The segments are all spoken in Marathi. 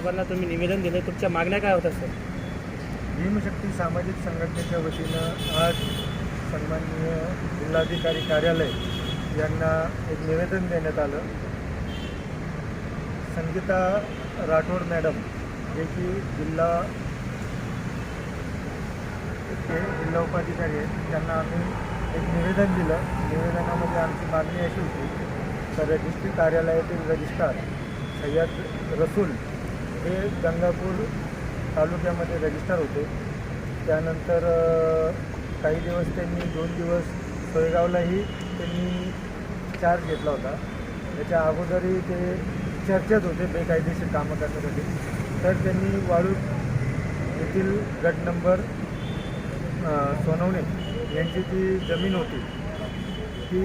साहेबांना तुम्ही निवेदन दिलं, तुमच्या मागण्या काय होत्या सर? भीमशक्ती सामाजिक संघटनेच्या वतीनं आज सन्माननीय जिल्हाधिकारी कार्यालय यांना एक निवेदन देण्यात आलं. संगीता राठोड मॅडम जे की जिल्हा उपाधिकारी आहेत, त्यांना आम्ही एक निवेदन दिलं. निवेदनामध्ये आमची मागणी अशी होती तर डिस्ट्रिक्ट कार्यालयातील रजिस्ट्रार सय्यद रसूल हे गंगापूर तालुक्यामध्ये रजिस्ट्रार होते. त्यानंतर काही दिवस त्यांनी 2 दिवस सोयगावलाही त्यांनी चार्ज घेतला होता. त्याच्या अगोदरही ते चर्चेत होते बेकायदेशीर कामं करण्यासाठी. तर त्यांनी वाळूज येथील गट नंबर सोनवणे यांची जी जमीन होती ती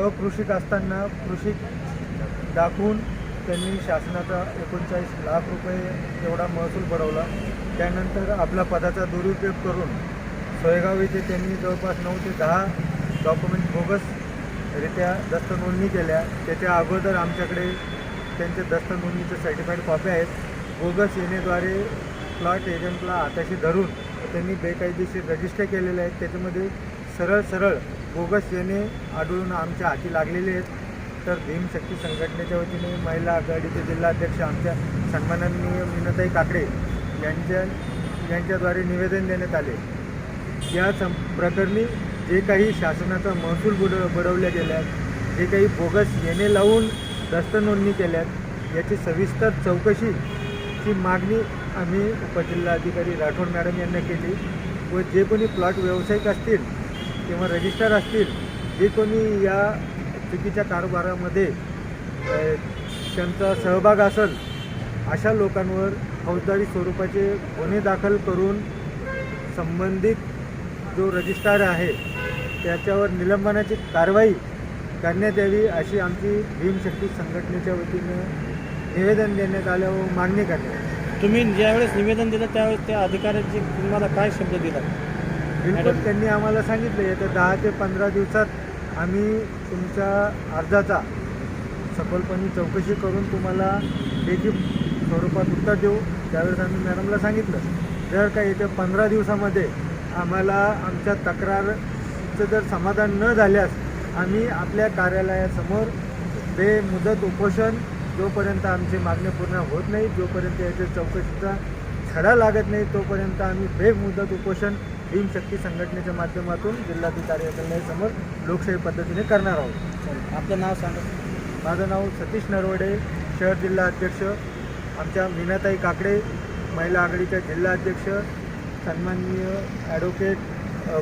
अकृषिक असताना कृषिक दाखवून त्यांनी शासनाचा 39 लाख रुपये एवढा महसूल बुडवला. त्यानंतर आपला पदाचा दुरुपयोग करून सोयगाव येथे त्यांनी जवळपास 9 ते 10 डॉक्युमेंट बोगसरित्या दस्त नोंदणी केल्या. त्याच्या अगोदर आमच्याकडे त्यांचे दस्त नोंदणीचे सर्टिफाईड कॉपी आहेत. बोगस येणेद्वारे प्लॉट एजंटला हाताशी धरून त्यांनी बेकायदेशीर रजिस्टर केलेले आहेत. त्याच्यामध्ये सरळ बोगस येणे आढळून आमच्या हाती लागलेले आहेत. तर भीमशक्ती संघटनेच्या वतीने महिला आघाडीचे जिल्हाध्यक्ष आमच्या सन्माननीय मीनाताई काकडे यांच्याद्वारे निवेदन देण्यात आले. या प्रकरणी जे काही शासनाचा महसूल बुडवल्या गेल्यात, जे काही बोगस येणे लावून दस्त नोंदणी केल्यात, याची सविस्तर चौकशीची मागणी आम्ही उपजिल्हाधिकारी राठोड मॅडम यांना केली. व जे कोणी प्लॉट व्यावसायिक असतील किंवा रजिस्टर असतील, जे कोणी या चुकीच्या कारभारामध्ये त्यांचा सहभाग असेल, अशा लोकांवर फौजदारी स्वरूपाचे गुन्हे दाखल करून संबंधित जो रजिस्ट्रार आहे त्याच्यावर निलंबनाची कारवाई करण्यात यावी अशी आमची भीमशक्ती संघटनेच्या वतीनं निवेदन देण्यात आलं व मागणी करण्यात आली. तुम्ही ज्यावेळेस निवेदन दिलं त्यावेळेस त्या अधिकाऱ्यांची तुम्हाला काय शब्द दिला? बिलकुल त्यांनी आम्हाला सांगितलं येत्या 10 ते 15 दिवसात आम्ही तुमच्या अर्जाचा सखोलपणे चौकशी करून तुम्हाला लेखी स्वरूपात उत्तर देऊ. त्यावेळेस आम्ही मॅडमला सांगितलं जर का येत्या 15 दिवसामध्ये आम्हाला आमच्या तक्रारचं जर समाधान न झाल्यास आम्ही आपल्या कार्यालयासमोर बेमुदत उपोषण, जोपर्यंत आमची मागणी पूर्ण होत नाही, जोपर्यंत याच्या चौकशीचा छडा लागत नाही, तोपर्यंत आम्ही बेमुदत उपोषण भीमशक्ती संघटनेच्या माध्यमातून जिल्हाधिकारी कार्यालयासमोर लोकशाही पद्धतीने करणार आहोत. आपलं नाव सांगा. माझं नाव सतीश नरवडे, शहर जिल्हा अध्यक्ष. आमच्या मीनाताई काकडे महिला आघाडीच्या जिल्हा अध्यक्ष, सन्माननीय ॲडव्होकेट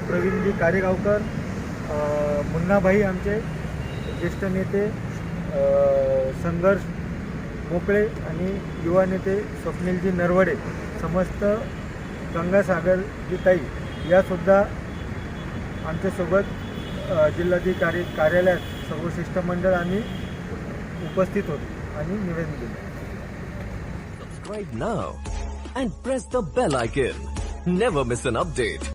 प्रवीणजी कारेगावकर, मुन्नाभाई आमचे ज्येष्ठ नेते, संघर्ष मोकळे आणि युवा नेते स्वप्नीलजी नरवडे, समस्त गंगासागरजी ताई यासुद्धा आमच्यासोबत जिल्हाधिकारी कार्यालयात सर्व शिष्टमंडळ आम्ही उपस्थित होतो आणि निवेदन दिलं. Subscribe now and press the bell icon. Never miss an update.